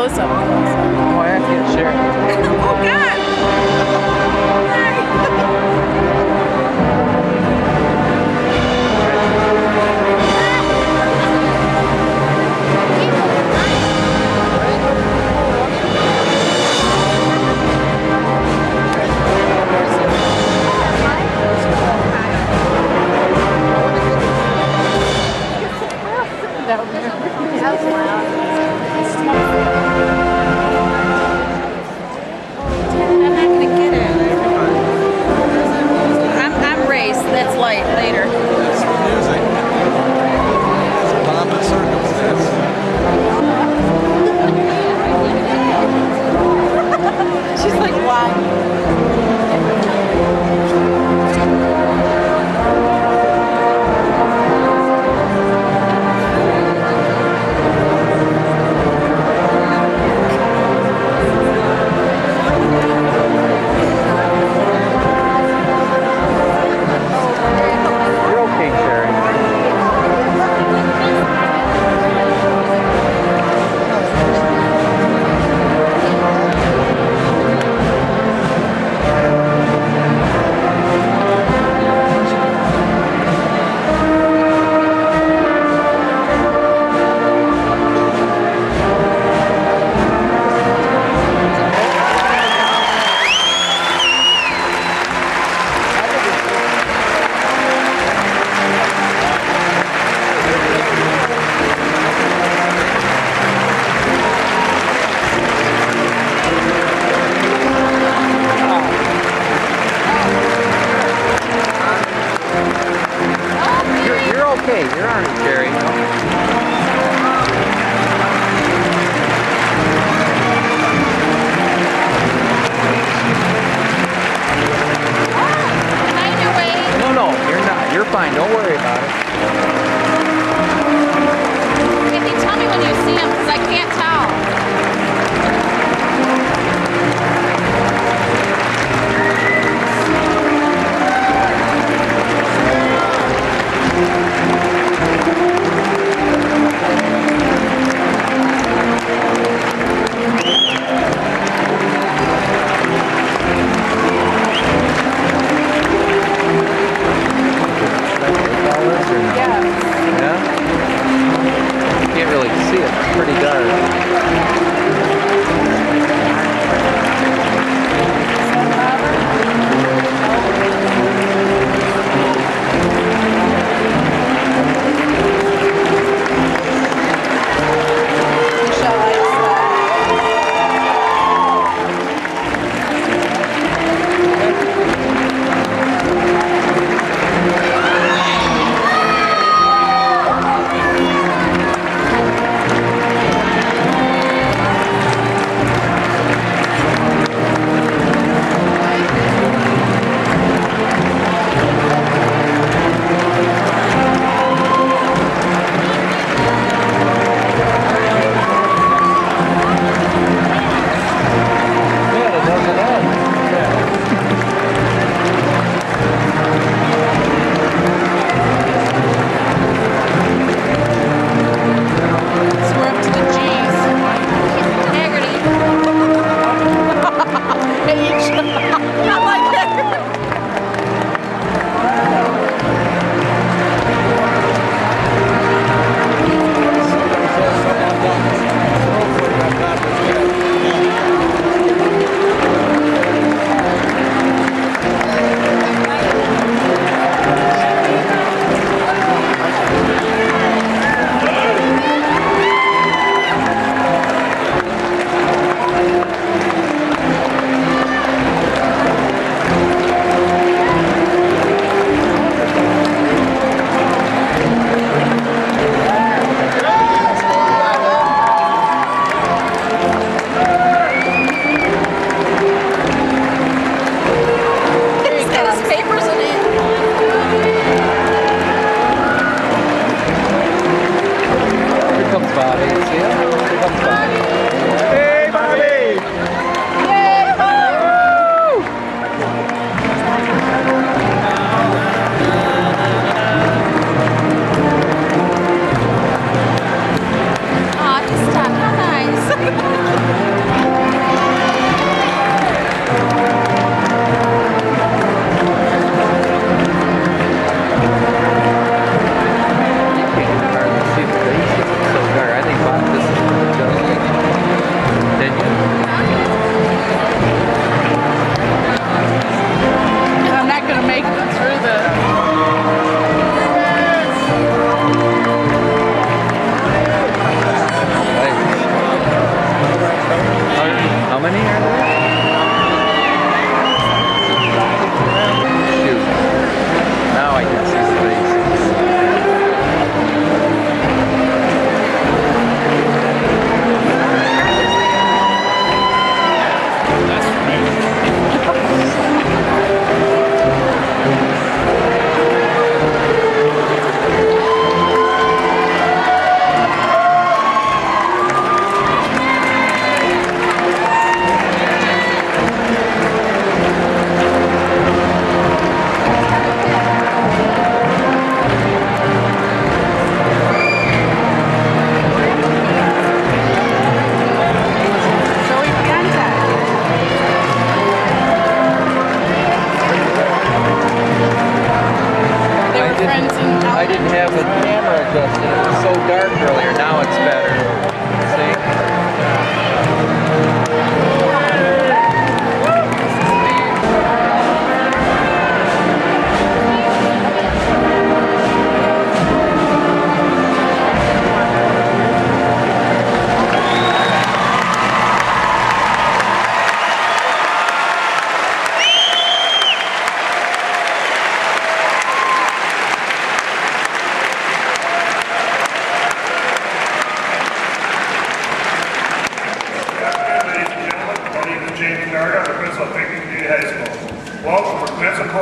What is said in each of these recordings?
close up. Oh, I can't share. Oh, God. I'm race. That's light later. That's music. It's pomp and circumstance. She's like, why? You're okay, Sherry. You're okay. You're all right, Sherry. Find your way. No, you're not. You're fine. Don't worry about it. Kathy, tell me when you see him, because I can't tell. Yeah. Yeah? Can't really see it. It's pretty dark. Michelle likes that. Yeah, it doesn't end. So we're up to the G's. Haggerty. H. I like that. He's got his papers in it. Here comes Bobby. See ya? Here comes Bobby. Hey, Bobby! Yay! Woo! Aw, just stop. How nice.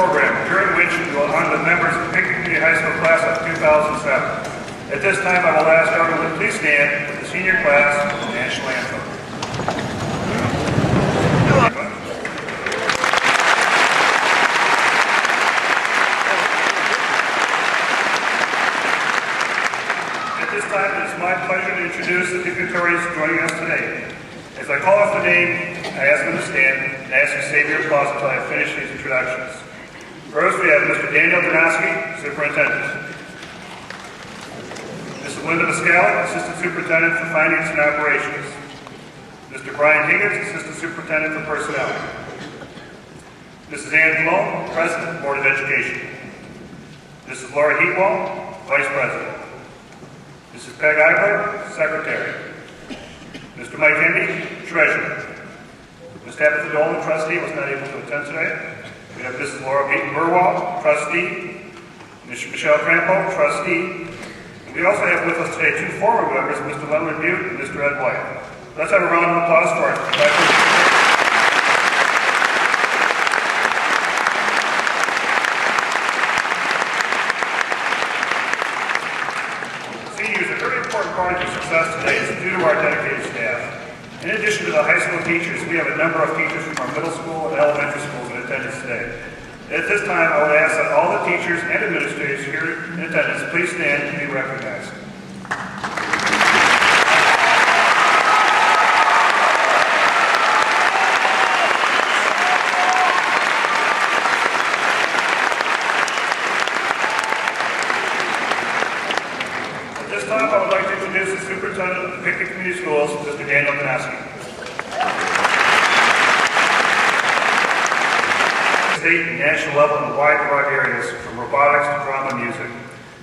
program during which we will honor the members of the Pickett Community High School class of 2007. At this time, I will ask everyone to please stand for the senior class national anthem. At this time, it is my pleasure to introduce the dignitaries joining us today. As I call out the name, I ask them to stand and ask you to save your applause until I have finished these introductions. First, we have Mr. Daniel Donosky, Superintendent. Mrs. Linda Pascal, Assistant Superintendent for Finance and Operations. Mr. Brian Higgins, Assistant Superintendent for Personnel. Mrs. Ann Malone, President, Board of Education. Mrs. Laura Heatwall, Vice President. Mrs. Peg Eibler, Secretary. Mr. Mike Hendy, Treasurer. Ms. Tabitha Dolan, Trustee, was not able to attend today. We have Mrs. Laura Burwald, Trustee. Mr. Michelle Crampo, Trustee. And we also have with us today two former members, Mr. Leonard Butte and Mr. Ed White. Let's have a round of applause for our part of your success today is due to our dedicated staff. In addition to the high school teachers, we have a number of teachers from our middle school and elementary schools in attendance today. At this time, I would ask that all the teachers and administrators here in attendance please stand and be recognized. I would like to introduce the Superintendent of the Pickett Community Schools, Mr. Daniel Donosky. State and national level in a wide variety of areas, from robotics to drama and music.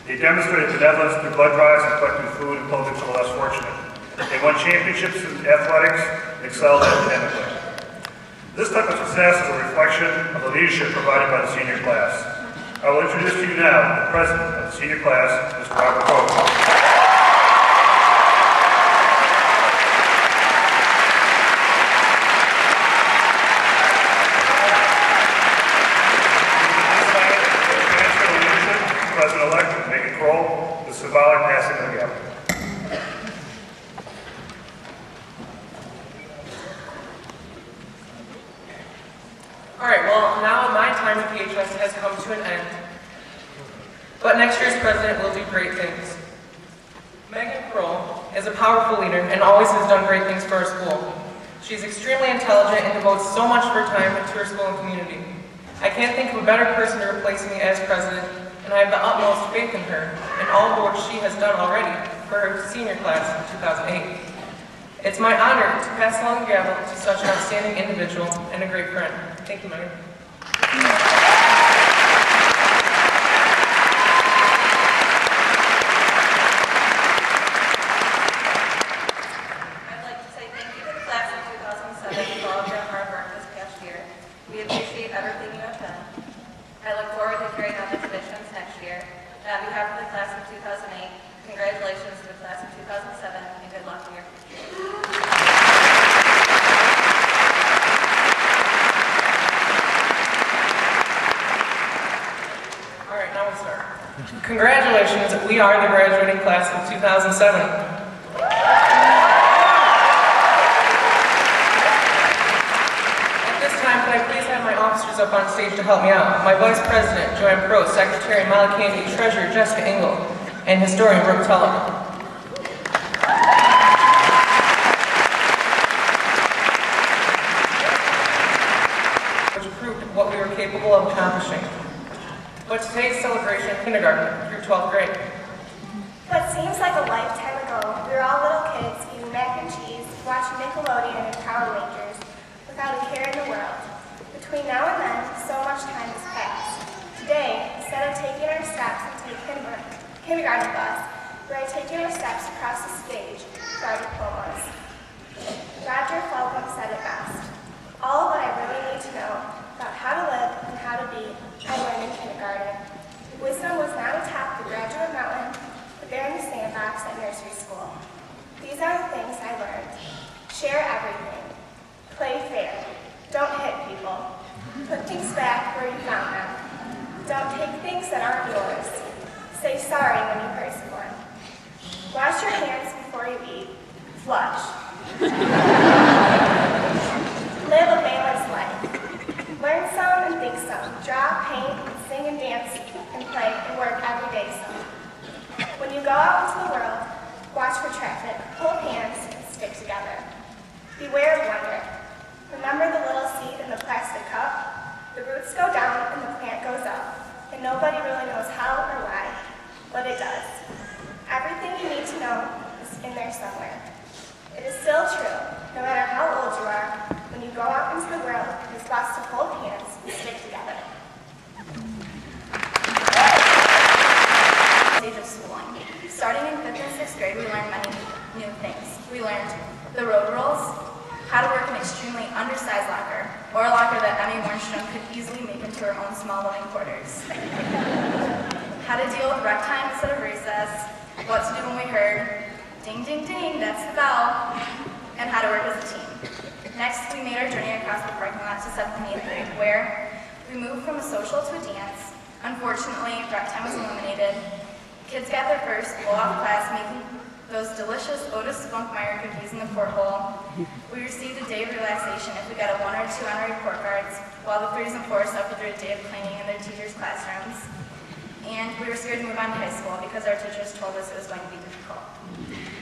They demonstrated benevolence through blood drives and collecting food and clothing for the less fortunate. They won championships in athletics and excelled academically. This type of success is a reflection of the leadership provided by the senior class. I will introduce to you now the President of the senior class, Mr. Robert Hogue. President-elect, make it roll, the symbolic passing of the gavel. All right, well, now my time at PHS has come to an end. But next year's president will do great things. Megan Kroll is a powerful leader and always has done great things for our school. She's extremely intelligent and devotes so much of her time to her school and community. I can't think of a better person to replace me as president, and I have the utmost faith in her and all the work she has done already for her senior class in 2008. It's my honor to pass along the gavel to such an outstanding individual and a great friend. Thank you, Megan. I'd like to say thank you to the class of 2007 for all of your hard work this past year. We appreciate everything you have done. I look forward to carrying on the traditions next year. And on behalf of the class of 2008, congratulations to the class of 2007 and good luck in your future. All right, now we start. Congratulations, we are the graduating class of 2007. At this time, can I please have my officers up on stage to help me out? My Vice President, Joanne Pro, Secretary Molly Candy, Treasurer Jessica Engel, and Historian Brooke Teller. Which proved what we were capable of accomplishing. But today's celebration of kindergarten through 12th grade. What seems like a lifetime ago, we were all little kids eating mac and cheese, watching Nickelodeon and Power Rangers, without a care in the world. Between now and then, so much time has passed. Today, instead of taking our steps into the kindergarten bus, we are taking our steps across the stage for our diplomas. Roger Fulgham said it best. All that I really need to know about how to live and how to be, I learned in kindergarten. Wisdom was not atop the graduate mountain, but there in the sandbox at nursery school. These are the things I learned. Share everything. Play fair. Don't hit people. Put things back where you found them. Don't take things that aren't yours. Say sorry when you hurt someone. Wash your hands before you eat. Flush. Live a balanced life. Learn some and think some. Draw, paint, sing and dance, and play and work every day some. When you go out into the world, watch for traffic, hold hands, and stick together. Beware of wonder. Remember the little seed in the plastic cup? The roots go down and the plant goes up, and nobody really knows how or why, but it does. Everything you need to know is in there somewhere. It is still true, no matter how old you are, when you go out into the world, it is best to hold hands and stick together. Stage of schooling. Starting in 5th and 6th grade, we learned many new things. We learned the road rules, how to work an extremely undersized locker, or a locker that Emmy Warnstrom could easily make into her own small living quarters. How to deal with rec time instead of recess, what to do when we heard, ding, ding, ding, that's the bell, and how to work as a team. Next, we made our journey across the parking lot to 7th and 8th grade, where we moved from a social to a dance. Unfortunately, rec time was eliminated. Kids got their first blow-off class making those delicious Otis Spunkmeyer cookies in the porthole. We received a day of relaxation if we got a 1 or 2 on our report cards, while the 3s and 4s suffered through a day of cleaning in their teachers' classrooms. And we were scared to move on to high school because our teachers told us it was going to be difficult.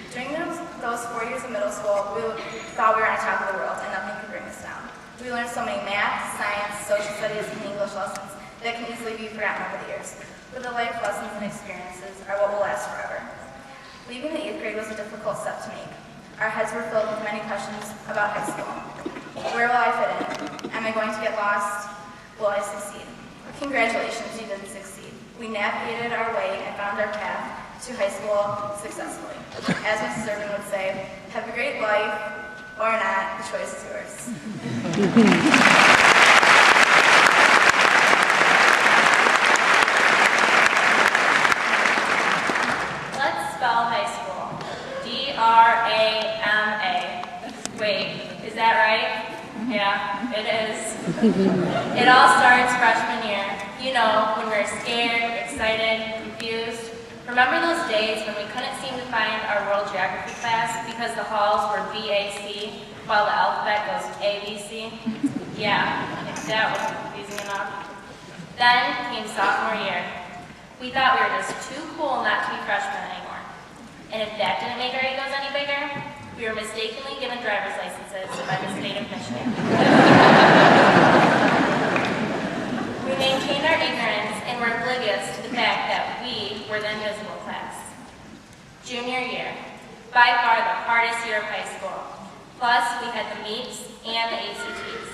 During those 4 years of middle school, we thought we were on top of the world and nothing could bring us down. We learned so many math, science, social studies, and English lessons that can easily be forgotten over the years. But the life lessons and experiences are what will last forever. Leaving the 8th grade was a difficult step to make. Our heads were filled with many questions about high school. Where will I fit in? Am I going to get lost? Will I succeed? Congratulations, you didn't succeed. We navigated our way and found our path to high school successfully. As Mrs. Irvin would say, have a great life, or not, the choice is yours. High school. D-R-A-M-A. Wait, is that right? Yeah, it is. It all starts freshman year. You know, when we're scared, excited, confused. Remember those days when we couldn't seem to find our world geography class because the halls were VAC while the alphabet goes ABC? Yeah, if that wasn't confusing enough. Then came sophomore year. We thought we were just too cool not to be freshmen anymore. And if that didn't make our egos any bigger, we were mistakenly given driver's licenses by the state of Michigan. We maintained our ignorance and were oblivious to the fact that we were the invisible class. Junior year, by far the hardest year of high school. Plus, we had the meets and the ACTs.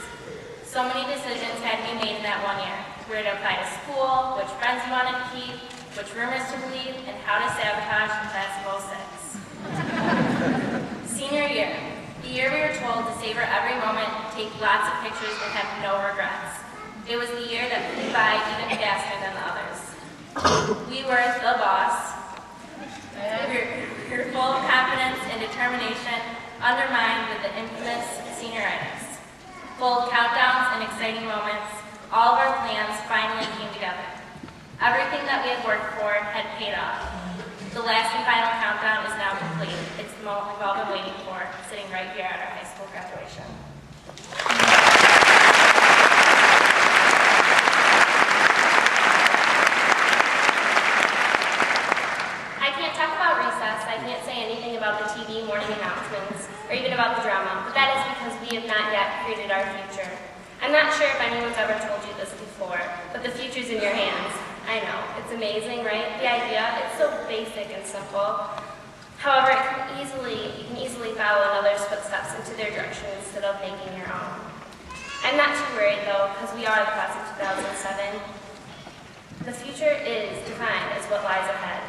So many decisions had to be made in that 1 year. Where to apply to school, which friends you wanted to keep, which rumors to believe, and how to sabotage the class of 06. Senior year, the year we were told to savor every moment, take lots of pictures, and have no regrets. It was the year that flew by even faster than the others. We were the boss. We were full of confidence and determination, undermined with the infamous senioritis. Full of countdowns and exciting moments, all of our plans finally came together. Everything that we had worked for had paid off. The last and final countdown is now complete. It's the moment we've all been waiting for, sitting right here at our high school graduation. I can't talk about recess. I can't say anything about the TV morning announcements, or even about the drama, but that is because we have not yet created our future. I'm not sure if anyone's ever told you this before, but the future's in your hands. I know, it's amazing, right? The idea, it's so basic and simple. However, you can easily follow in others' footsteps into their direction instead of making your own. I'm not too worried though, because we are the class of 2007. The future is defined as what lies ahead.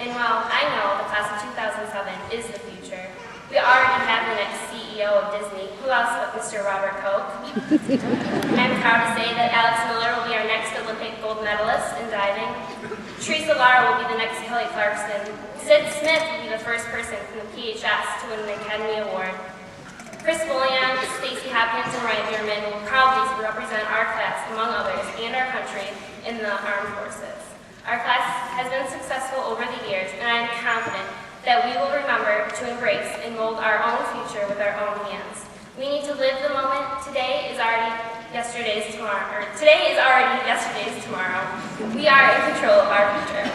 And while I know the class of 2007 is the future, we already have the next CEO of Disney. Who else but Mr. Robert Koch? I'm proud to say that Alex Miller will be our next Olympic gold medalist in diving. Teresa Lara will be the next Kelly Clarkson. Sid Smith will be the first person from the PHS to win an Academy Award. Chris Bullion, Stacey Hopkins and Wright Bierman will proudly represent our class, among others, and our country in the armed forces. Our class has been successful over the years, and I am confident that we will remember to embrace and mold our own future with our own hands. We need to live the moment. Today is already yesterday's tomorrow. We are in control of our future.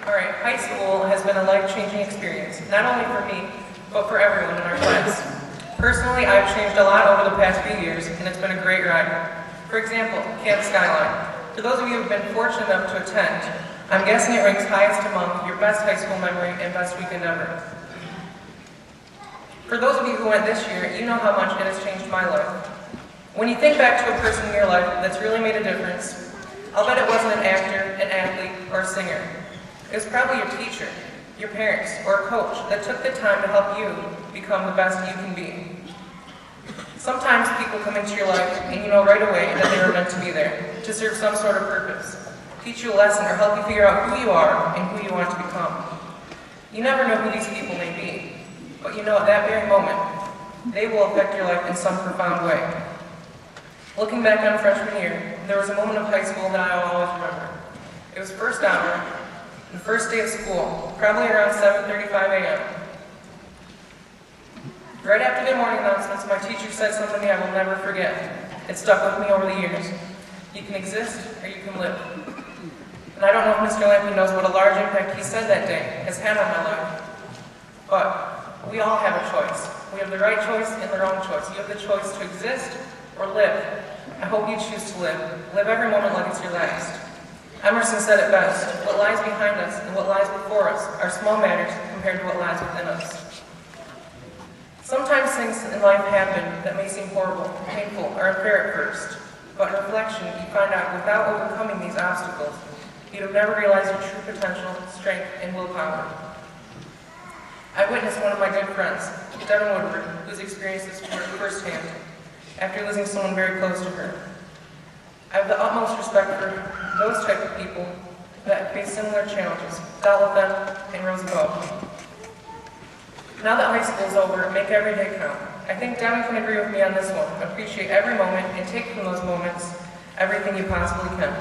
All right, high school has been a life-changing experience, not only for me, but for everyone in our class. Personally, I've changed a lot over the past few years, and it's been a great ride. For example, Camp Skyline. For those of you who have been fortunate enough to attend, I'm guessing it ranks highest among your best high school memory and best weekend ever. For those of you who went this year, you know how much it has changed my life. When you think back to a person in your life that's really made a difference, I'll bet it wasn't an actor, an athlete, or a singer. It was probably your teacher, your parents, or a coach that took the time to help you become the best you can be. Sometimes people come into your life and you know right away that they were meant to be there, to serve some sort of purpose, teach you a lesson, or help you figure out who you are and who you want to become. You never know who these people may be, but you know at that very moment, they will affect your life in some profound way. Looking back on freshman year, there was a moment of high school that I will always remember. It was first hour, the first day of school, probably around 7:35 a.m. Right after the morning announcements, my teacher said something to me I will never forget. It stuck with me over the years. You can exist or you can live. And I don't know if Mr. Lampe knows what a large impact he said that day has had on my life. But we all have a choice. We have the right choice and the wrong choice. You have the choice to exist or live. I hope you choose to live. Live every moment like it's your last. Emerson said it best, what lies behind us and what lies before us are small matters compared to what lies within us. Sometimes things in life happen that may seem horrible, painful, or unfair at first, but in reflection, you find out without overcoming these obstacles, you'd have never realized your true potential, strength, and willpower. I witnessed one of my good friends, Devin Woodward, who's experienced this firsthand, after losing someone very close to her. I have the utmost respect for those type of people that face similar challenges, dealt with them, and rose above. Now that high school is over, make every day count. I think Devin can agree with me on this one. Appreciate every moment and take from those moments everything you possibly can.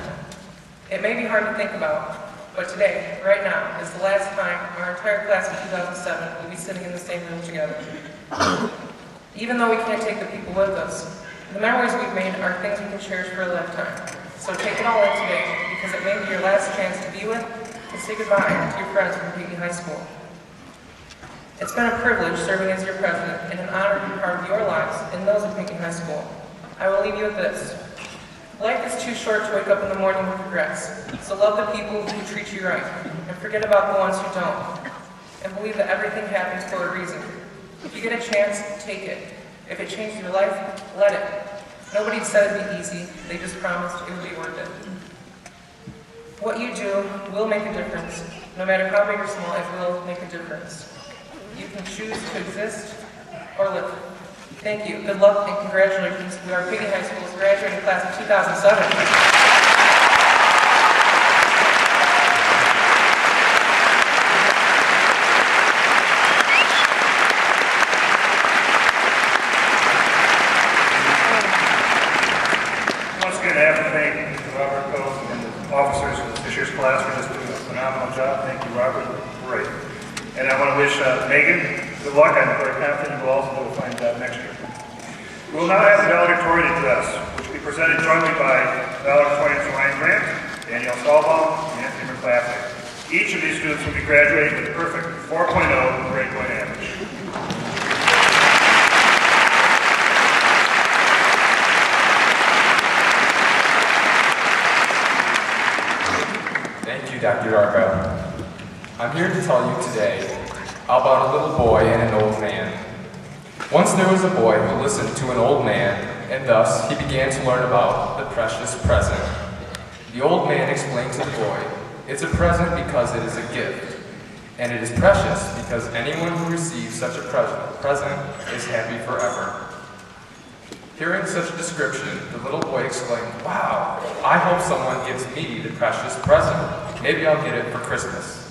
It may be hard to think about, but today, right now, is the last time our entire class of 2007 will be sitting in the same room together. Even though we can't take the people with us, the memories we've made are things we can cherish for a lifetime. So take it all in today, because it may be your last chance to be with and say goodbye to your friends from Pinckney High School. It's been a privilege serving as your president and an honor to be part of your lives and those of Pinckney High School. I will leave you with this. Life is too short to wake up in the morning with regrets, so love the people who treat you right, and forget about the ones who don't, and believe that everything happens for a reason. If you get a chance, take it. If it changed your life, let it. Nobody said it'd be easy, they just promised it would be worth it. What you do will make a difference. No matter how big or small, it will make a difference. You can choose to exist or live. Thank you. Good luck and congratulations to our Pinckney High School's graduating class of 2007. Officers of this year's class for just doing a phenomenal job. Thank you, Robert. Great. And I want to wish Megan good luck. I'm very confident you'll also do a fine job next year. We will now have the valedictorian address, which will be presented jointly by valedictorians Ryan Grant, Danielle Stahlbaum, and Anthony McClafferty. Each of these students will be graduating with a perfect 4.0 grade point average. Thank you, Dr. Argo. I'm here to tell you today about a little boy and an old man. Once there was a boy who listened to an old man, and thus he began to learn about the precious present. The old man explained to the boy, it's a present because it is a gift, and it is precious because anyone who receives such a present is happy forever. Hearing such a description, the little boy exclaimed, wow, I hope someone gives me the precious present. Maybe I'll get it for Christmas.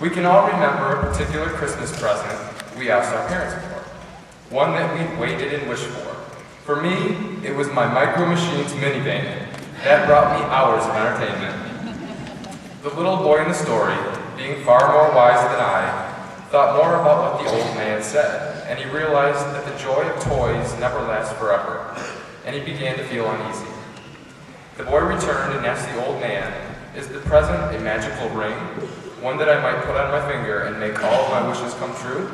We can all remember a particular Christmas present we asked our parents for. One that we waited and wished for. For me, it was my Micro Machines minivan. That brought me hours of entertainment. The little boy in the story, being far more wise than I, thought more about what the old man said, and he realized that the joy of toys never lasts forever, and he began to feel uneasy. The boy returned and asked the old man, "Is the present a magical ring? One that I might put on my finger and make all of my wishes come true?"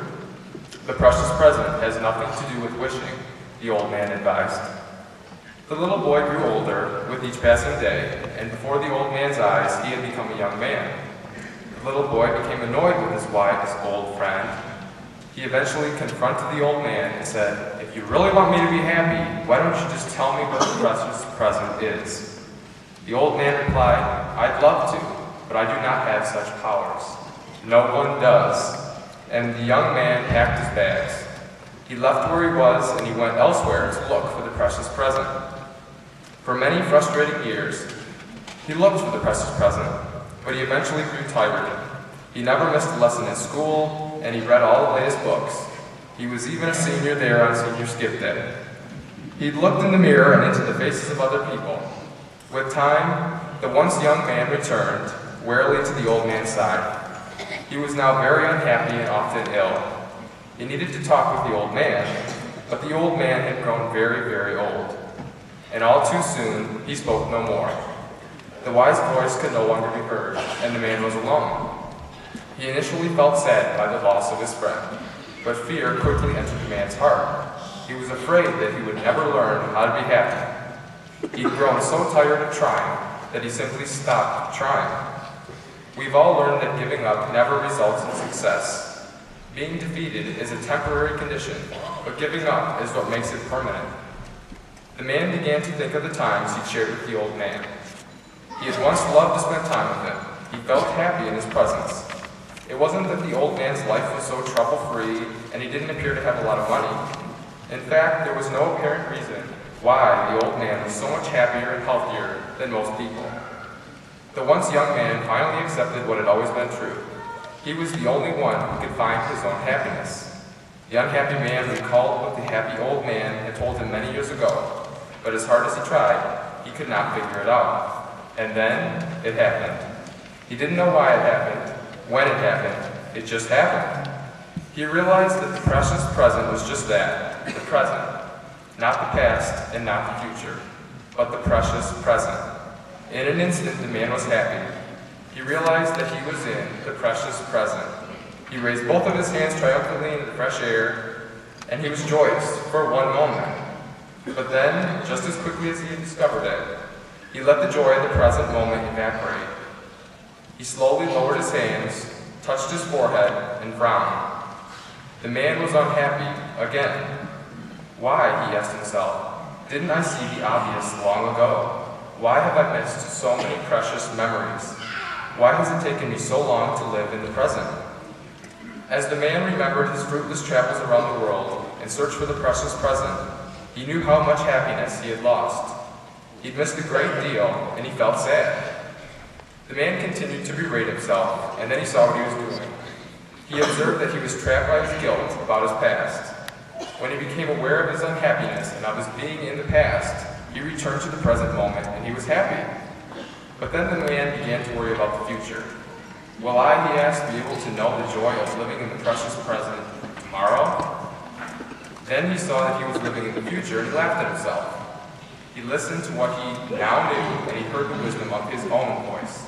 "The precious present has nothing to do with wishing," the old man advised. The little boy grew older with each passing day, and before the old man's eyes, he had become a young man. The little boy became annoyed with his wise old friend. He eventually confronted the old man and said, "If you really want me to be happy, why don't you just tell me what the precious present is?" The old man replied, "I'd love to, but I do not have such powers." "No one does." And the young man packed his bags. He left where he was and he went elsewhere to look for the precious present. For many frustrating years, he looked for the precious present, but he eventually grew tired. He never missed a lesson in school, and he read all the latest books. He was even a senior there on senior skip day. He looked in the mirror and into the faces of other people. With time, the once young man returned, wearily to the old man's side. He was now very unhappy and often ill. He needed to talk with the old man, but the old man had grown very, very old. And all too soon, he spoke no more. The wise voice could no longer be heard, and the man was alone. He initially felt sad by the loss of his friend, but fear quickly entered the man's heart. He was afraid that he would never learn how to be happy. He'd grown so tired of trying that he simply stopped trying. We've all learned that giving up never results in success. Being defeated is a temporary condition, but giving up is what makes it permanent. The man began to think of the times he shared with the old man. He had once loved to spend time with him. He felt happy in his presence. It wasn't that the old man's life was so trouble-free and he didn't appear to have a lot of money. In fact, there was no apparent reason why the old man was so much happier and healthier than most people. The once young man finally accepted what had always been true. He was the only one who could find his own happiness. The unhappy man recalled what the happy old man had told him many years ago, but as hard as he tried, he could not figure it out. And then, it happened. He didn't know why it happened, when it happened, it just happened. He realized that the precious present was just that, the present. Not the past and not the future, but the precious present. In an instant, the man was happy. He realized that he was in the precious present. He raised both of his hands triumphantly into the fresh air, and he was joyous for one moment. But then, just as quickly as he had discovered it, he let the joy of the present moment evaporate. He slowly lowered his hands, touched his forehead, and frowned. The man was unhappy again. Why, he asked himself, didn't I see the obvious long ago? Why have I missed so many precious memories? Why has it taken me so long to live in the present? As the man remembered his fruitless travels around the world and searched for the precious present, he knew how much happiness he had lost. He'd missed a great deal, and he felt sad. The man continued to berate himself, and then he saw what he was doing. He observed that he was trapped by his guilt about his past. When he became aware of his unhappiness and of his being in the past, he returned to the present moment, and he was happy. But then the man began to worry about the future. Will I, he asked, be able to know the joy of living in the precious present tomorrow? Then he saw that he was living in the future, and he laughed at himself. He listened to what he now knew, and he heard the wisdom of his own voice.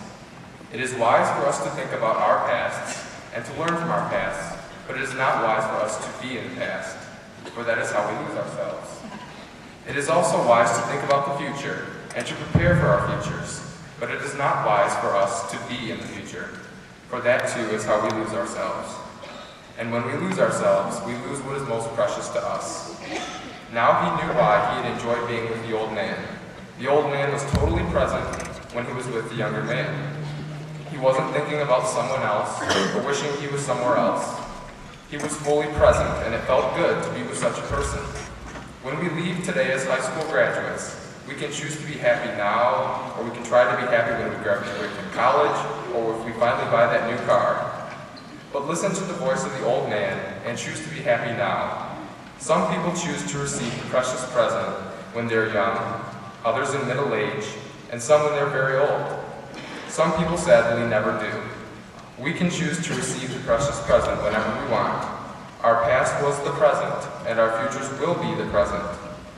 It is wise for us to think about our pasts and to learn from our pasts, but it is not wise for us to be in the past, for that is how we lose ourselves. It is also wise to think about the future and to prepare for our futures, but it is not wise for us to be in the future, for that too is how we lose ourselves. And when we lose ourselves, we lose what is most precious to us. Now he knew why he had enjoyed being with the old man. The old man was totally present when he was with the younger man. He wasn't thinking about someone else or wishing he was somewhere else. He was fully present, and it felt good to be with such a person. When we leave today as high school graduates, we can choose to be happy now or we can try to be happy when we graduate from college, or if we finally buy that new car. But listen to the voice of the old man and choose to be happy now. Some people choose to receive the precious present when they're young, others in middle age, and some when they're very old. Some people sadly never do. We can choose to receive the precious present whenever we want. Our past was the present, and our futures will be the present.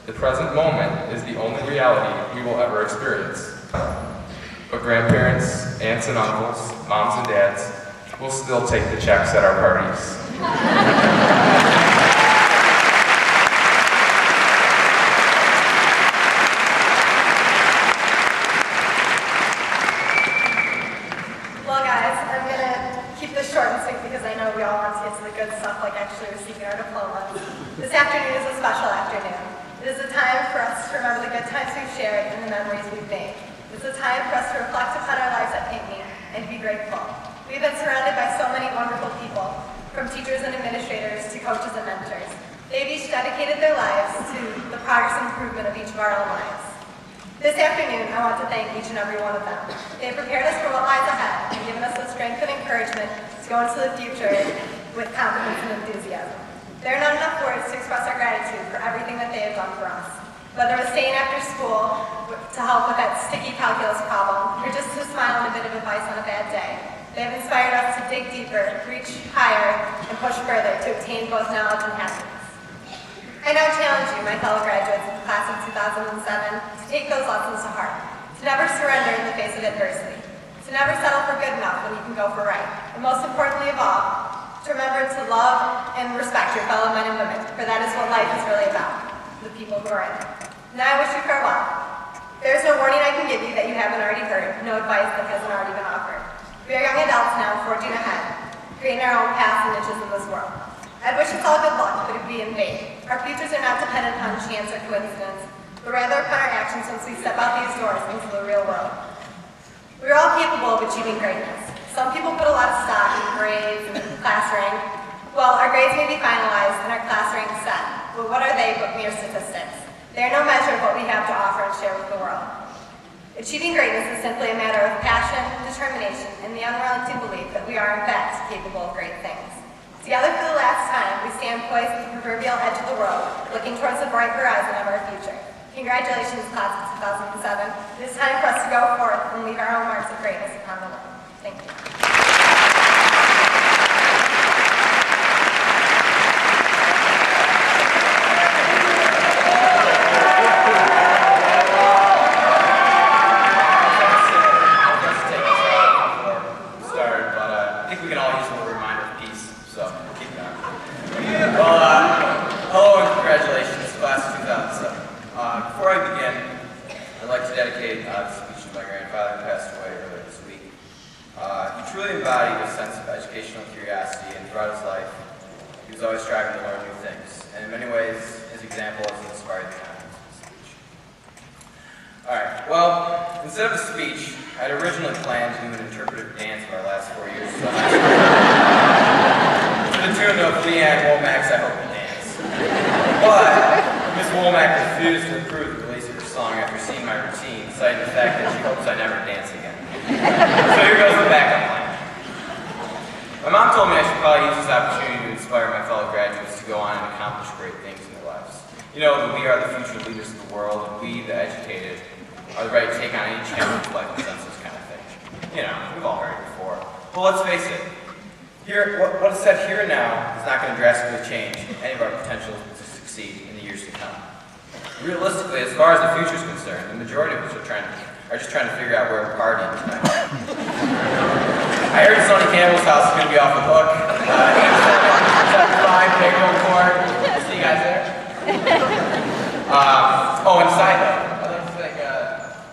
The present moment is the only reality we will ever experience. But grandparents, aunts and uncles, moms and dads will still take the checks at our parties. Well, guys, I'm going to keep this short and sweet because I know we all want to get to the good stuff like actually receiving our diplomas. This afternoon is a special afternoon. It is a time for us to remember the good times we've shared and the memories we've made. It's a time for us to reflect upon our lives at Pinckney and to be grateful. We've been surrounded by so many wonderful people, from teachers and administrators to coaches and mentors. They've each dedicated their lives to the progress and improvement of each of our own lives. This afternoon, I want to thank each and every one of them. They have prepared us for what lies ahead and given us the strength and encouragement to go into the future with confidence and enthusiasm. There are not enough words to express our gratitude for everything that they have done for us. Whether it was staying after school to help with that sticky calculus problem, or just to smile and a bit of advice on a bad day, they have inspired us to dig deeper, reach higher, and push further to obtain both knowledge and happiness. I now challenge you, my fellow graduates of the class of 2007, to take those lessons to heart, to never surrender in the face of adversity, to never settle for good enough when you can go for right, and most importantly of all, to remember to love and respect your fellow men and women, for that is what life is really about, the people who are in it. Now I wish you farewell. There is no warning I can give you that you haven't already heard, no advice that hasn't already been offered. We are young adults now, forging ahead, creating our own paths and niches in this world. I'd wish us all good luck, but it would be in vain. Our futures are not dependent upon chance or coincidence, but rather upon our actions once we step out these doors into the real world. We are all capable of achieving greatness. Some people put a lot of stock in grades and class rank. Well, our grades may be finalized and our class rank set, but what are they but mere statistics? They are no measure of what we have to offer and share with the world. Achieving greatness is simply a matter of passion, determination, and the unrelenting belief that we are in fact capable of great things. Together for the last time, we stand poised at the proverbial edge of the world, looking towards the bright horizon of our future. Congratulations, class of 2007. It is time for us to go forth and leave our own marks of greatness upon the world. Thank you. Before I begin, I'd like to dedicate this speech to my grandfather who passed away earlier this week. He truly embodied a sense of educational curiosity, and throughout his life, he was always striving to learn new things. And in many ways, his example has inspired the contents of the speech. Alright, well, instead of a speech, I'd originally planned to do an interpretive dance of our last 4 years of high school. To the tune of Leanne Womack's I Hope You Dance. But Ms. Womack refused to approve the release of her song after seeing my routine, citing the fact that she hopes I never dance again. So here goes the backup plan. My mom told me I should probably use this opportunity to inspire my fellow graduates to go on and accomplish great things in their lives. You know, that we are the future leaders of the world, and we, the educated, are the ready to take on any challenge life presents us kind of thing. You know, we've all heard it before. Well, let's face it. What is said here and now is not going to drastically change any of our potential to succeed in the years to come. Realistically, as far as the future is concerned, the majority of us are just trying to figure out where we're partying tonight. I heard Sonny Campbell's house is going to be off the hook. 875 Payroll Court. See you guys there? Oh, and side note, I'd like to thank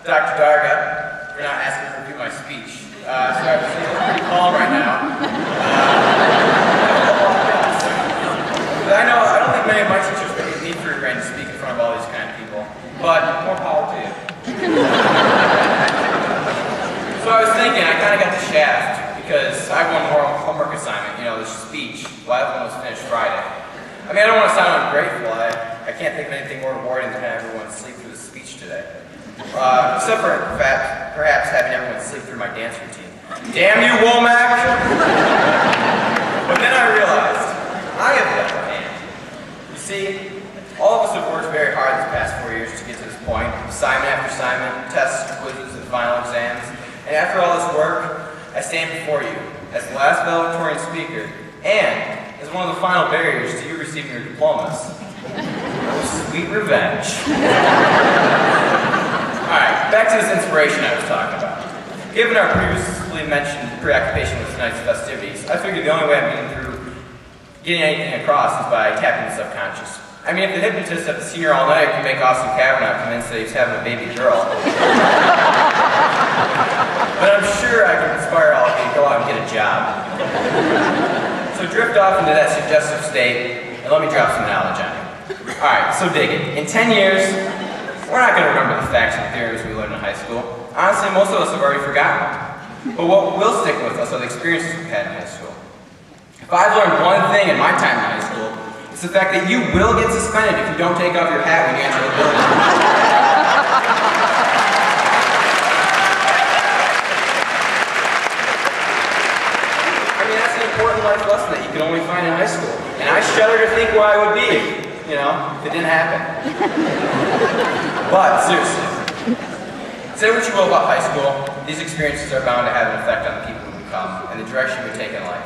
Dr. Darga for not asking me to do my speech. Sorry, I'm pretty calm right now. I don't think many of my teachers would need free reign to speak in front of all these kind of people, but more power to you. So I was thinking, I kind of got the shaft, because I have one more homework assignment, you know, this speech. Well, that one was finished Friday. I mean, I don't want to sound ungrateful. I can't think of anything more rewarding than having everyone sleep through the speech today. Except for perhaps having everyone sleep through my dance routine. Damn you, Womack! But then I realized, I have the upper hand. You see, all of us have worked very hard these past 4 years to get to this point. Assignment after assignment, tests, quizzes, and final exams. And after all this work, I stand before you as the last valedictorian speaker and as one of the final barriers to you receiving your diplomas. Oh, sweet revenge. Alright, back to this inspiration I was talking about. Given our previously mentioned preoccupation with tonight's festivities, I figured the only way I'm getting anything across is by tapping the subconscious. I mean, if the hypnotist at the Senior All Night can make Austin Kavanaugh convinced that he's having a baby girl, but I'm sure I can inspire all of you to go out and get a job. So drift off into that suggestive state, and let me drop some knowledge on you. Alright, so dig it. In 10 years, we're not going to remember the facts and theories we learned in high school. Honestly, most of us have already forgotten. But what will stick with us are the experiences we've had in high school. If I've learned one thing in my time in high school, it's the fact that you will get suspended if you don't take off your hat when you enter the building. I mean, that's an important life lesson that you can only find in high school. And I shudder to think where I would be, if it didn't happen. But, seriously, say what you will about high school, these experiences are bound to have an effect on the people we become and the direction we take in life.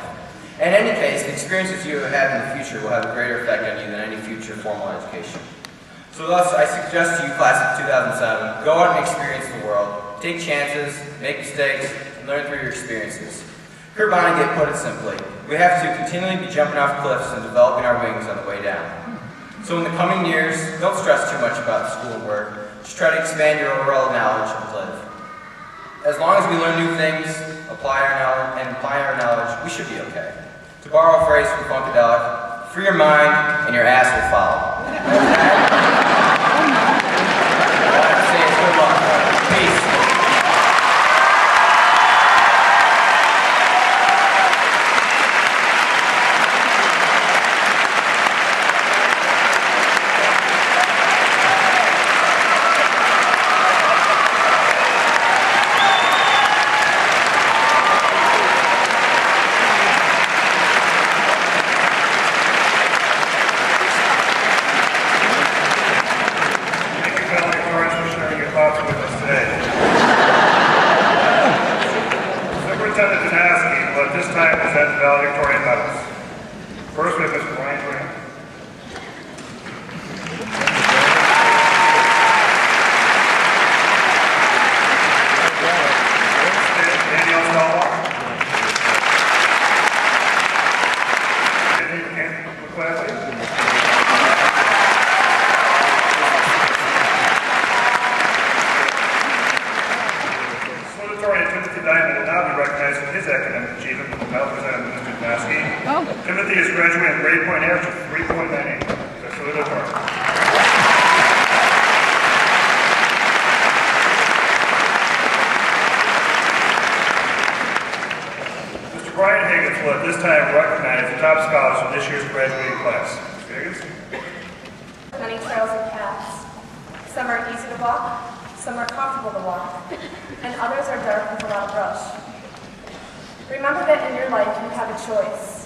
In any case, the experiences you have in the future will have a greater effect on you than any future formal education. So thus, I suggest to you, class of 2007, go out and experience the world. Take chances, make mistakes, and learn through your experiences. Kurt Vonnegut put it simply, we have to continually be jumping off cliffs and developing our wings on the way down. So in the coming years, don't stress too much about school and work. Just try to expand your overall knowledge and live. As long as we learn new things, apply our knowledge, we should be okay. To borrow a phrase from Funkadelic, free your mind and your ass will follow. All I have to say is good luck. Peace. Timothy is graduating with grade point average of 3.98. That's a little hard. Mr. Brian Higgins will at this time recognize the top scholars of this year's graduating class. Mr. Higgins. Many trails and paths. Some are easy to walk, some are comfortable to walk, and others are dark with a lot of brush. Remember that in your life you have a choice.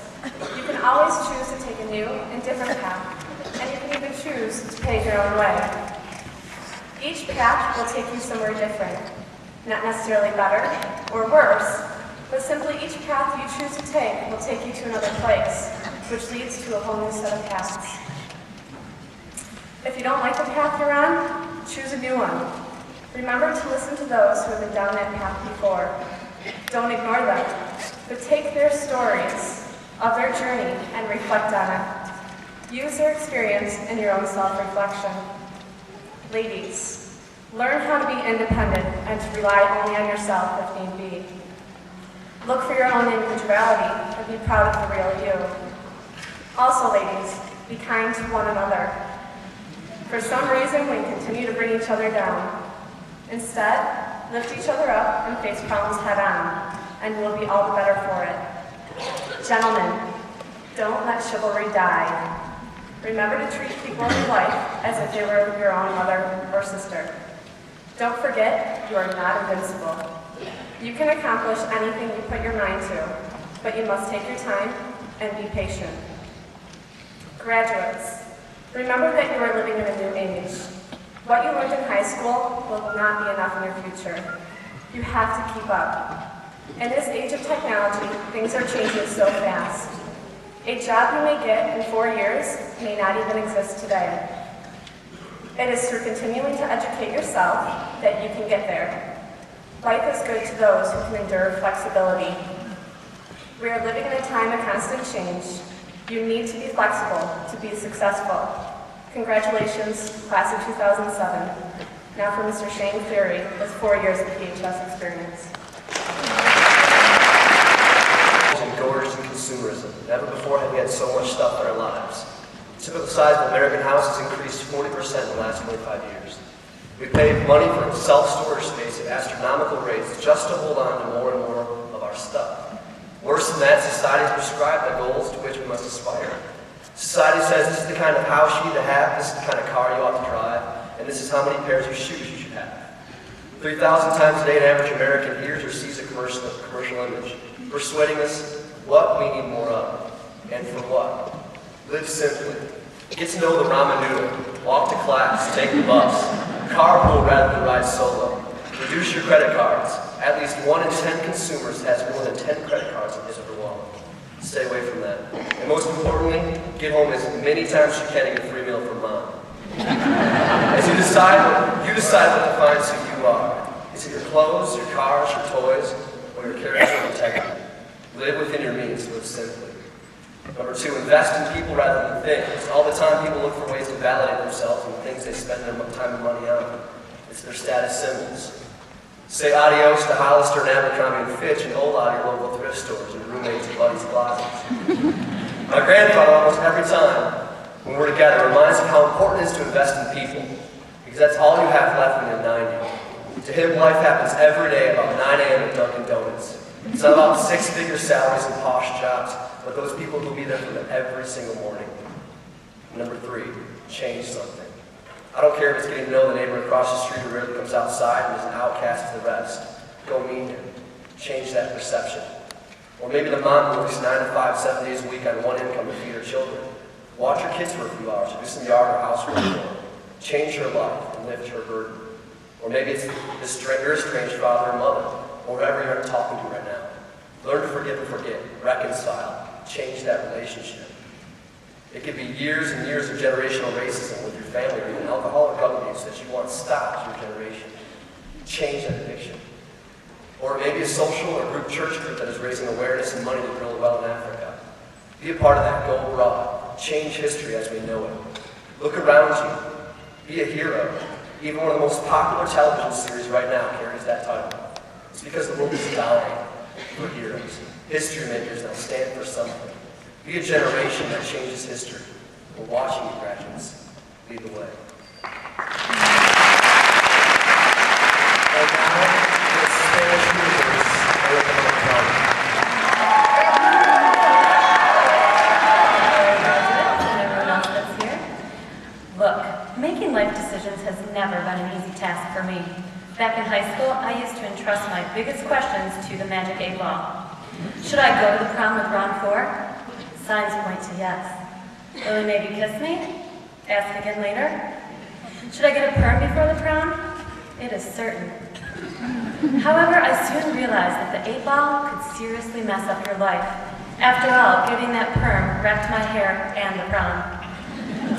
You can always choose to take a new and different path, and you can even choose to pave your own way. Each path will take you somewhere different, not necessarily better or worse, but simply each path you choose to take will take you to another place, which leads to a whole new set of paths. If you don't like the path you're on, choose a new one. Remember to listen to those who have been down that path before. Don't ignore them, but take their stories of their journey and reflect on it. Use their experience in your own self-reflection. Ladies, learn how to be independent and to rely only on yourself if need be. Look for your own individuality and be proud of the real you. Also, ladies, be kind to one another. For some reason, we continue to bring each other down. Instead, lift each other up and face problems head on, and you'll be all the better for it. Gentlemen, don't let chivalry die. Remember to treat people in your life as if they were your own mother or sister. Don't forget, you are not invincible. You can accomplish anything you put your mind to, but you must take your time and be patient. Graduates, remember that you are living in a new age. What you learned in high school will not be enough in your future. You have to keep up. In this age of technology, things are changing so fast. A job you may get in 4 years may not even exist today. It is through continuing to educate yourself that you can get there. Life is good to those who can endure flexibility. We are living in a time of constant change. You need to be flexible to be successful. Congratulations, class of 2007. Now for Mr. Shane Cleary, with 4 years of PHS experience. Gorge and consumerism. Never before have we had so much stuff in our lives. The typical size of an American house has increased 40% in the last 25 years. We pay money for self-storage space at astronomical rates just to hold on to more and more of our stuff. Worse than that, society has prescribed the goals to which we must aspire. Society says this is the kind of house you need to have, this is the kind of car you ought to drive, and this is how many pairs of shoes you should have. 3,000 times a day, an average American hears or sees a commercial image, persuading us what we need more of, and for what. Live simply. Get to know the ramen noodle. Walk to class. Take the bus. Carpool rather than ride solo. Reduce your credit cards. At least 1 in 10 consumers has more than 10 credit cards in his or her wallet. Stay away from that. And most importantly, get home as many times as you can and get a free meal from mom. As you decide what defines who you are. Is it your clothes, your cars, your toys, or your character and integrity? Live within your means, live simply. Number 2, invest in people rather than things. All the time people look for ways to validate themselves and things they spend their time and money on. It's their status symbols. Say adios to Hollister and Abercrombie and Fitch and hola to your local thrift stores and roommates and buddies' closets. My grandfather, almost every time when we're together, reminds me how important it is to invest in people, because that's all you have left when you're 90. To him, life happens every day about 9 a.m. at Dunkin' Donuts. It's not about 6-figure salaries and posh jobs, but those people who will be there for them every single morning. Number 3, change something. I don't care if it's getting to know the neighbor across the street who rarely comes outside and is an outcast to the rest. Go meet him. Change that perception. Or maybe the mom who works 9 to 5, 7 days a week on one income to feed her children. Watch her kids for a few hours, or do some yard or housework for her. Change her life and lift her burden. Or maybe it's your estranged father or mother, or whoever you're talking to right now. Learn to forgive and forget, reconcile, change that relationship. It could be years and years of generational racism with your family or even alcohol or drug abuse that you want stopped in your generation. Change that addiction. Or maybe a social or group church group that is raising awareness and money to build well in Africa. Be a part of that. Go abroad. Change history as we know it. Look around you. Be a hero. Even one of the most popular television series right now carries that title. It's because the world is dying for heroes, history makers that stand for something. Be a generation that changes history. We're watching you, graduates. Lead the way. And now, it's Spanish Universe. And everyone else that's here. Look, making life decisions has never been an easy task for me. Back in high school, I used to entrust my biggest questions to the magic 8-ball. Should I go to the prom with Ron 4? Signs point to yes. Will he maybe kiss me? Ask again later. Should I get a perm before the prom? It is certain. However, I soon realized that the 8-ball could seriously mess up your life. After all, getting that perm wrecked my hair and the prom.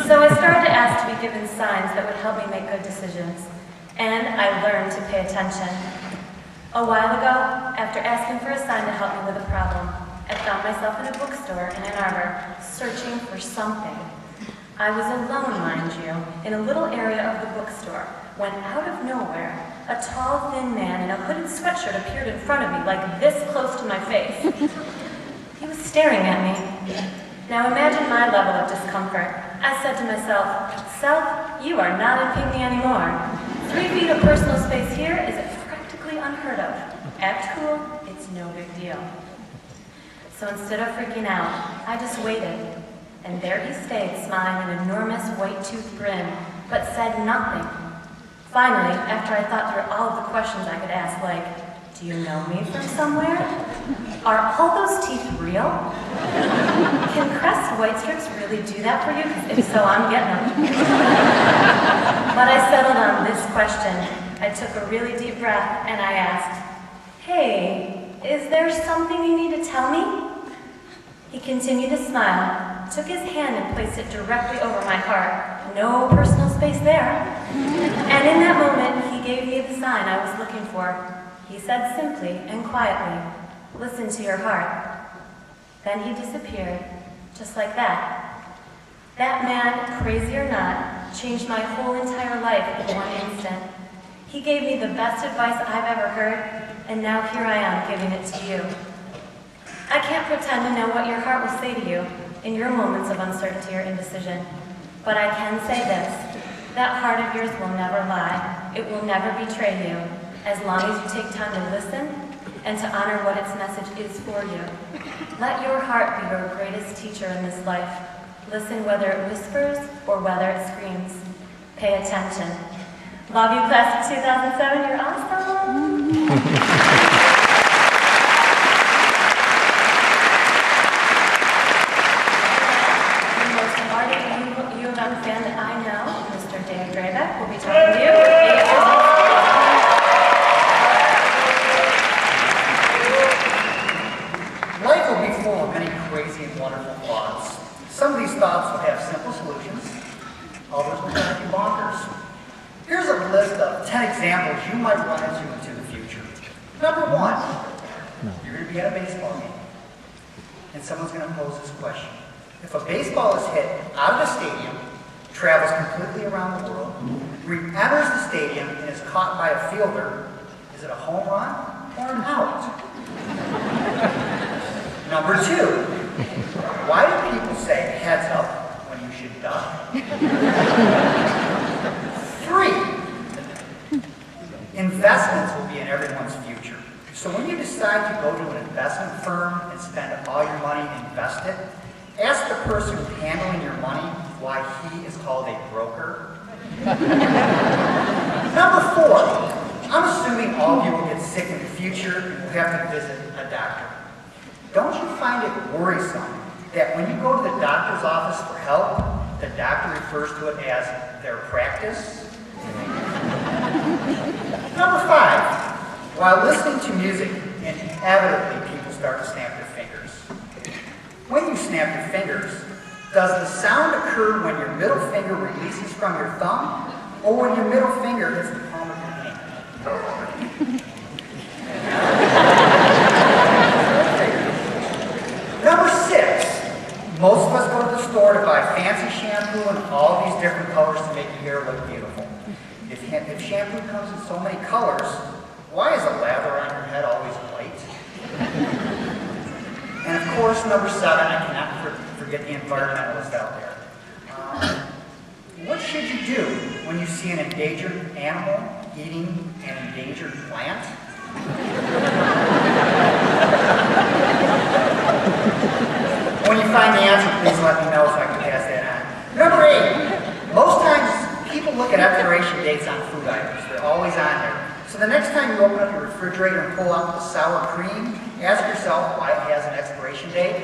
So I started to ask to be given signs that would help me make good decisions. And I learned to pay attention. A while ago, after asking for a sign to help me with a problem, I found myself in a bookstore in Ann Arbor, searching for something. I was alone, mind you, in a little area of the bookstore, when out of nowhere, a tall, thin man in a hooded sweatshirt appeared in front of me, like this close to my face. He was staring at me. Now imagine my level of discomfort. I said to myself, "Self, you are not in me anymore. 3 feet of personal space here is practically unheard of. Act cool, it's no big deal." So instead of freaking out, I just waited. And there he stayed, smiling an enormous white-toothed grin, but said nothing. Finally, after I thought through all of the questions I could ask, like, do you know me from somewhere? Are all those teeth real? Can Crest White Strips really do that for you? 'Cause if so, I'm getting them. But I settled on this question. I took a really deep breath and I asked, hey, is there something you need to tell me? He continued to smile, took his hand and placed it directly over my heart. No personal space there. And in that moment, he gave me the sign I was looking for. He said simply and quietly, listen to your heart. Then he disappeared, just like that. That man, crazy or not, changed my whole entire life in one instant. He gave me the best advice I've ever heard, and now here I am giving it to you. I can't pretend to know what your heart will say to you in your moments of uncertainty or indecision, but I can say this, that heart of yours will never lie. It will never betray you, as long as you take time to listen and to honor what its message is for you. Let your heart be your greatest teacher in this life. Listen whether it whispers or whether it screams. Pay attention. Love you, class of 2007. You're awesome. Fan that I know, Mr. Dan Graybeck, will be talking to you. Life will be full of many crazy and wonderful thoughts. Some of these thoughts will have simple solutions. Others will drive you bonkers. Here's a list of 10 examples you might run into the future. Number 1, you're going to be at a baseball game, and someone's going to pose this question. If a baseball is hit out of the stadium, travels completely around the world, re-enters the stadium, and is caught by a fielder, is it a home run or an out? Number 2, why do people say heads up when you should duck? 3, investments will be in everyone's future. So when you decide to go to an investment firm and spend all your money and invest it, ask the person handling your money why he is called a broker. Number 4, I'm assuming all of you will get sick in the future and will have to visit a doctor. Don't you find it worrisome that when you go to the doctor's office for help, the doctor refers to it as their practice? Number 5, while listening to music, inevitably people start to snap their fingers. When you snap your fingers, does the sound occur when your middle finger releases from your thumb, or when your middle finger hits the palm of your hand? Number 6, most of us go to the store to buy fancy shampoo and all these different colors to make your hair look beautiful. If shampoo comes in so many colors, why is a lather on your head always white? And of course, number 7, I cannot forget the environmentalist out there. What should you do when you see an endangered animal eating an endangered plant? When you find the answer, please let me know so I can pass that on. Number 8, most times people look at expiration dates on food items. They're always on there. So the next time you open up your refrigerator and pull out the sour cream, ask yourself why it has an expiration date.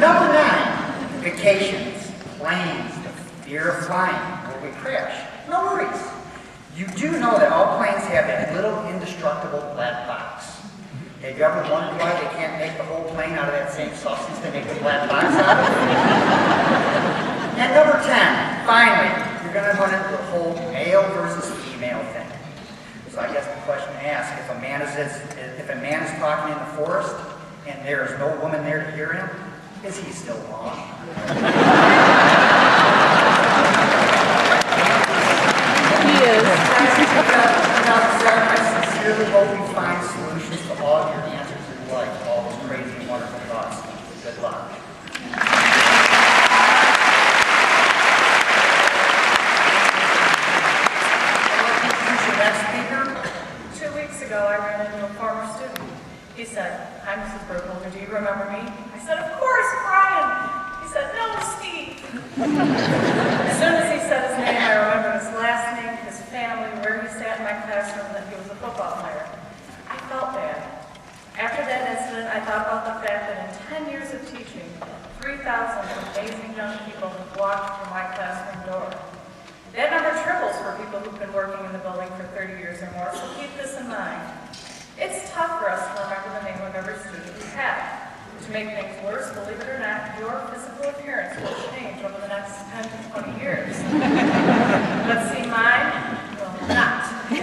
Number 9, vacations, planes, the fear of flying. Will we crash? No worries. You do know that all planes have that little indestructible black box. Have you ever wondered why they can't make the whole plane out of that same substance they make the black box out of? And number 10, finally, you're going to run into the whole male versus female thing. So I guess the question to ask, if a man is talking in the forest and there is no woman there to hear him, is he still wrong? He is. I sincerely hope you find solutions to all of your answers in life, all those crazy and wonderful thoughts. Good luck. Next speaker. 2 weeks ago, I ran into a former student. He said, "Hi, Mrs. Burkholder, do you remember me?" I said, "Of course, Brian." He said, "No, Steve." As soon as he said his name, I remembered his last name family, where he sat in my classroom, that he was a football player. I felt bad. After that incident, I thought about the fact that in 10 years of teaching, 3,000 amazing young people have walked through my classroom door. That number triples for people who've been working in the building for 30 years or more, so keep this in mind. It's tough for us to remember the name of every student we have. To make things worse, believe it or not, your physical appearance will change over the next 10 to 20 years. But see, mine will not. In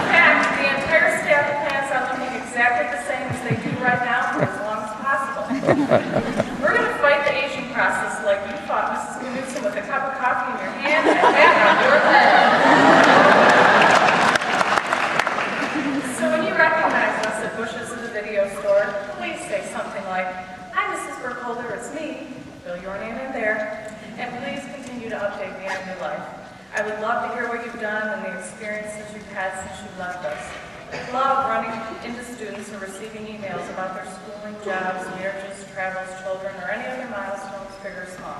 fact, the entire staff plans on looking exactly the same as they do right now for as long as possible. We're going to fight the aging process like you fought Mrs. Knudsen with a cup of coffee in your hand and a hat on your head. So when you recognize us at Bush's at the video store, please say something like, "Hi, Mrs. Burkholder, it's me." Fill your name in there. And please continue to update me on your life. I would love to hear what you've done and the experiences you've had since you left us. I love running into students who are receiving emails about their schooling, jobs, marriages, travels, children, or any other milestones, big or small.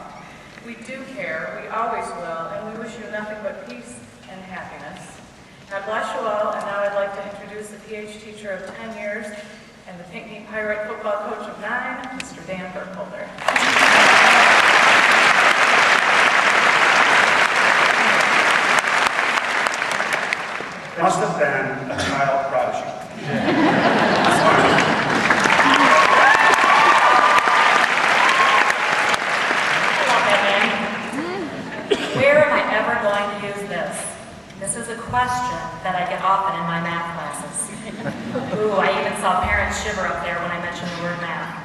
We do care, we always will, and we wish you nothing but peace and happiness. God bless you all, and now I'd like to introduce the PH teacher of 10 years and the Pinckney Pirate football coach of 9, Mr. Dan Burkholder. Must have been a child prodigy. Where am I ever going to use this? This is a question that I get often in my math classes. Ooh, I even saw parents shiver up there when I mentioned the word math.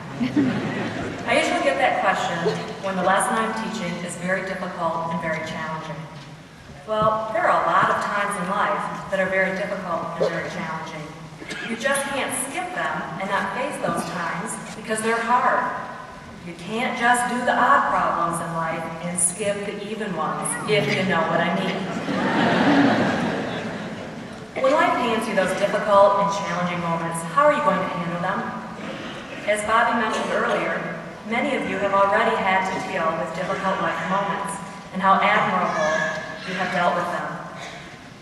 I usually get that question when the lesson I'm teaching is very difficult and very challenging. Well, there are a lot of times in life that are very difficult and very challenging. You just can't skip them and not face those times because they're hard. You can't just do the odd problems in life and skip the even ones, if you know what I mean. When life hands you those difficult and challenging moments, how are you going to handle them? As Bobby mentioned earlier, many of you have already had to deal with difficult life moments and how admirable you have dealt with them.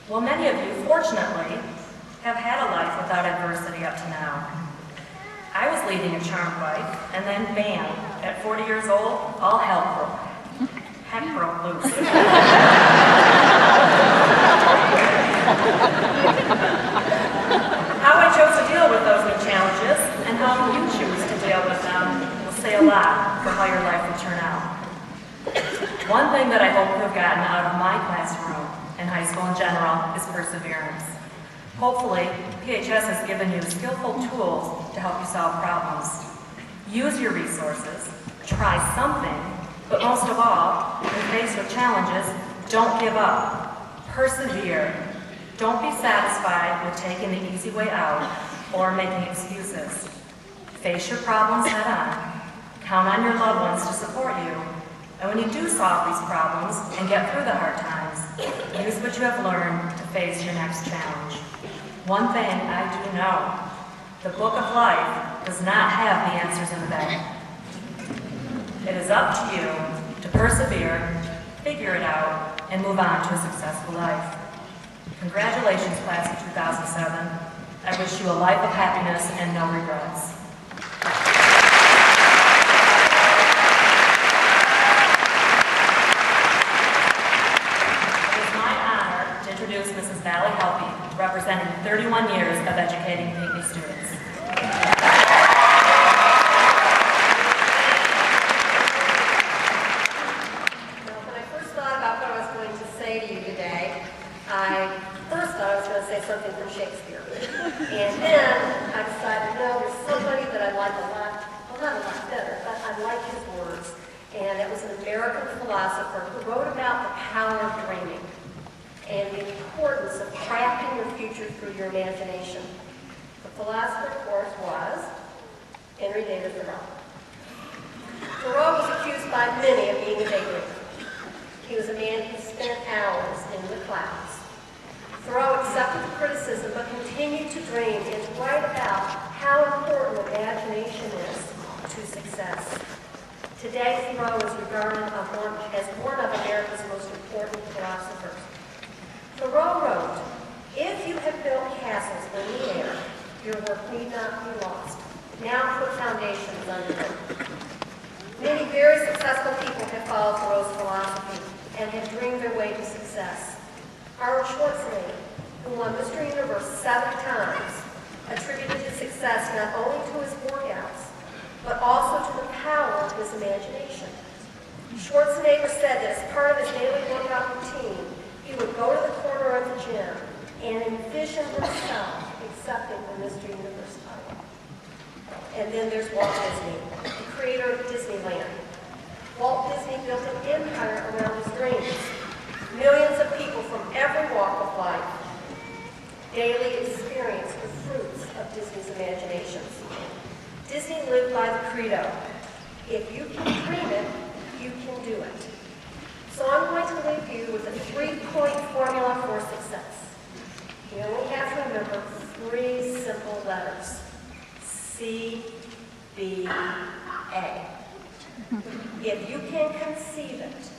Well, many of you, fortunately, have had a life without adversity up to now. I was leading a charmed life, and then bam, at 40 years old, all hell broke. Heck broke loose. How I chose to deal with those new challenges, and how you choose to deal with them, will say a lot for how your life will turn out. One thing that I hope you have gotten out of my classroom, and high school in general, is perseverance. Hopefully, PHS has given you skillful tools to help you solve problems. Use your resources, try something, but most of all, when faced with challenges, don't give up. Persevere. Don't be satisfied with taking the easy way out or making excuses. Face your problems head on. Count on your loved ones to support you. And when you do solve these problems and get through the hard times, use what you have learned to face your next challenge. One thing I do know, the book of life does not have the answers in the back. It is up to you to persevere, figure it out, and move on to a successful life. Congratulations, class of 2007. I wish you a life of happiness and no regrets. Introduce Mrs. Valley Helpy, representing 31 years of educating Pinckney students. Well, when I first thought about what I was going to say to you today, I first thought I was going to say something from Shakespeare. And then I decided, no, there's somebody that I like a lot, well, not a lot better, but I like his words. And it was an American philosopher who wrote about the power of dreaming and the importance of crafting your future through your imagination. The philosopher, of course, was Henry David Thoreau. Thoreau was accused by many of being a daydreamer. He was a man who spent hours in the clouds. Thoreau accepted the criticism but continued to dream and to write about how important imagination is to success. Today, Thoreau is regarded as one of America's most important philosophers. Thoreau wrote, "If you have built castles in the air, your work need not be lost. Now put foundations under them." Many very successful people have followed Thoreau's philosophy and have dreamed their way to success. Arnold Schwarzenegger, who won Mr. Universe 7 times, attributed his success not only to his workouts, but also to the power of his imagination. Schwarzenegger said that as part of his daily workout routine, he would go to the corner of the gym and envision himself accepting the Mr. Universe title. And then there's Walt Disney, the creator of Disneyland. Walt Disney built an empire around his dreams. Millions of people from every walk of life daily experience the fruits of Disney's imaginations. Disney lived by the credo, if you can dream it, you can do it. So I'm going to leave you with a 3-point formula for success. You only have to remember 3 simple letters. C, B, A. If you can conceive it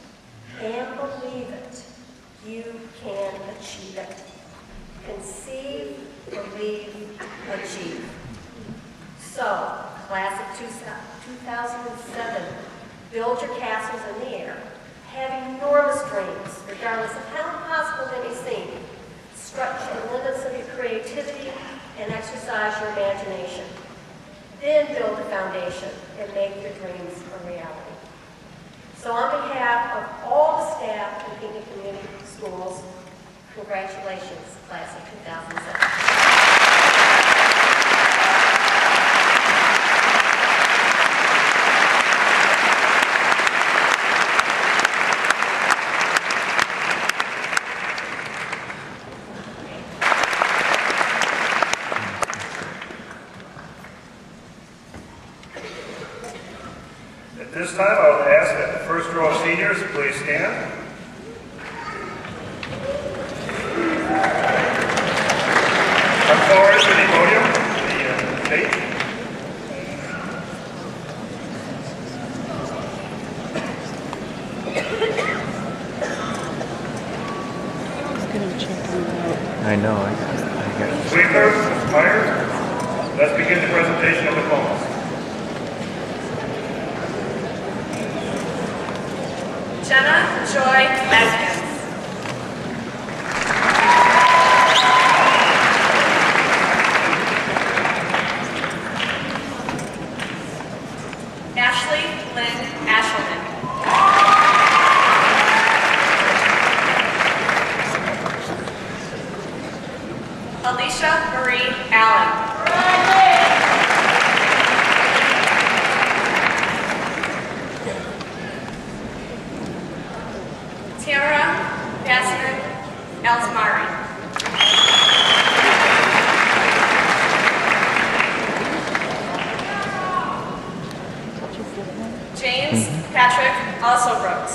and believe it, you can achieve it. Conceive, believe, achieve. So, class of 2007, build your castles in the air. Have enormous dreams, regardless of how impossible they may seem. Stretch the limits of your creativity and exercise your imagination. Then build a foundation and make your dreams a reality. So on behalf of all the staff in Pinckney Community Schools, congratulations, class of 2007. At this time, I will ask that the first row of seniors please stand. Come forward to the podium, the stage. I know, I got it. Sweeper, Myers, let's begin the presentation of the poems. Jenna Joy Atkins. Ashley Lynn Ashelman. Alicia Marie Allen. Tamara Bassman Elsmari. James Patrick also Brooks.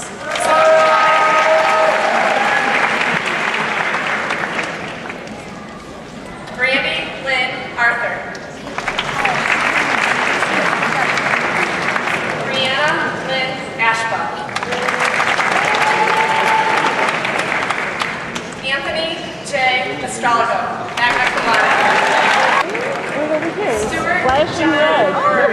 Brandy Lynn Arthur. Brianna Lynn Ashbach. Anthony J. Mastralago, magna cum laude. Stuart John Orr.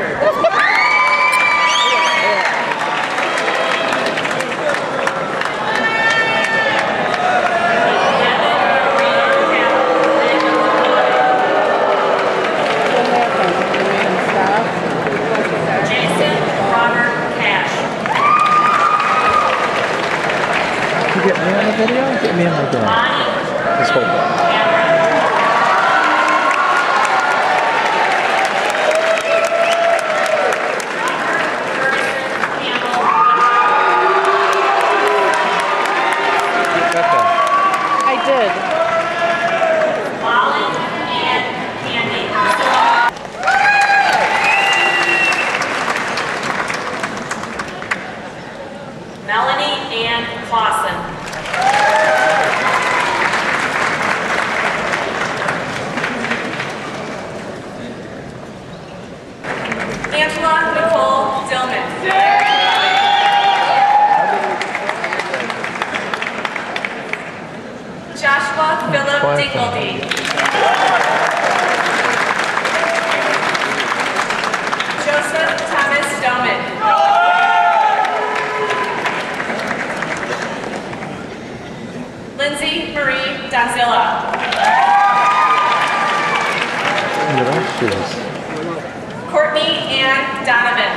Jason Robert Cash. Did you get me on the video? Get me on the video. Let's hold that. Cheers. Courtney Ann Donovan.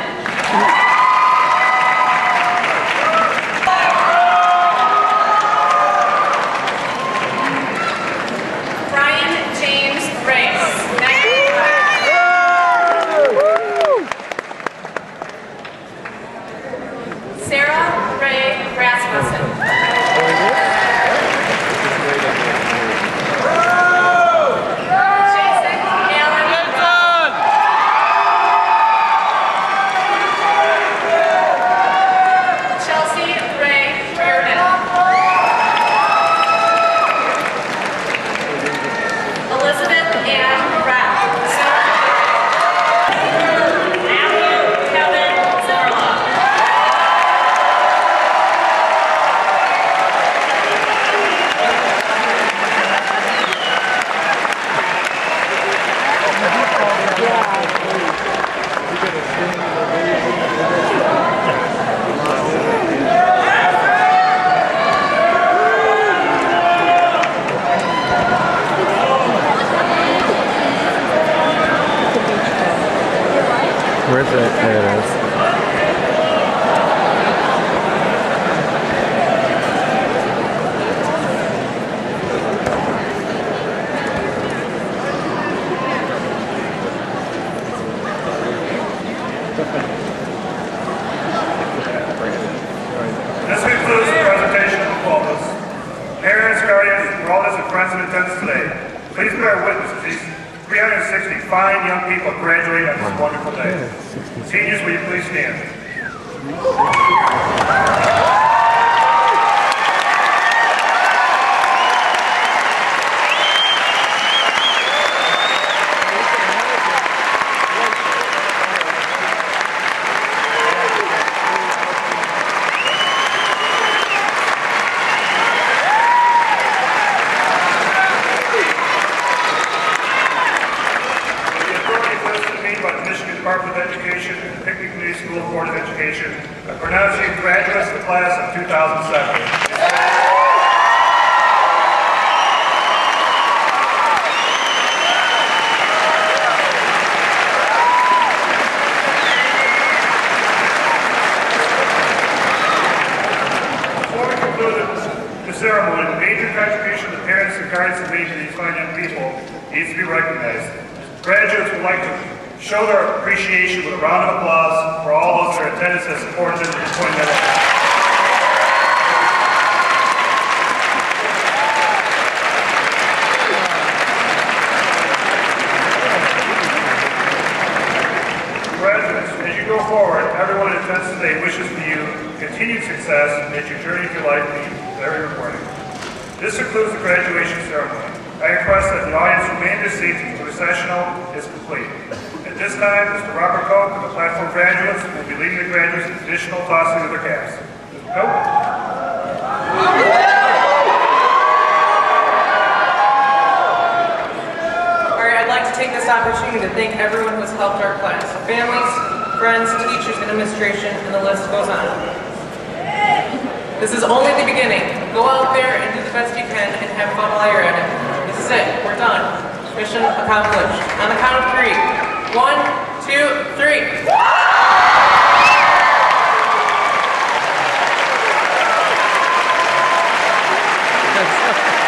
Brian James Race. Sarah Ray Rasmussen. Jason Allen Rowe. Chelsea Ray Reardon. Elizabeth Ann Rapp. Matthew Kevin Zorla. Where's it? There it is. This concludes the presentation of diplomas. Parents, guardians, relatives, and friends in attendance today, please bear witness to these 360 fine young people graduating on this wonderful day. Seniors, will you please stand? Department of Education and the Picnic Community School Board of Education, I pronounce you graduates of the class of 2007. Before we conclude the ceremony, the major contribution the parents and guardians have made to these fine young people needs to be recognized. Graduates would like to show their appreciation with a round of applause for all those their attendance has supported them in this point in their life. Graduates, as you go forward, everyone in attendance today wishes for you continued success and that your journey through life be very rewarding. This concludes the graduation ceremony. I request that the audience remain in their seats until the recessional is complete. At this time, Mr. Robert Koch and the platform graduates will be leading the graduates in traditional tossing of their caps. Mr. Koch? All right, I'd like to take this opportunity to thank everyone who has helped our class. Families, friends, teachers, administration, and the list goes on. This is only the beginning. Go out there and do the best you can and have fun while you're at it. This is it. We're done. Mission accomplished. On the count of 3. 1, 2, 3. Yes.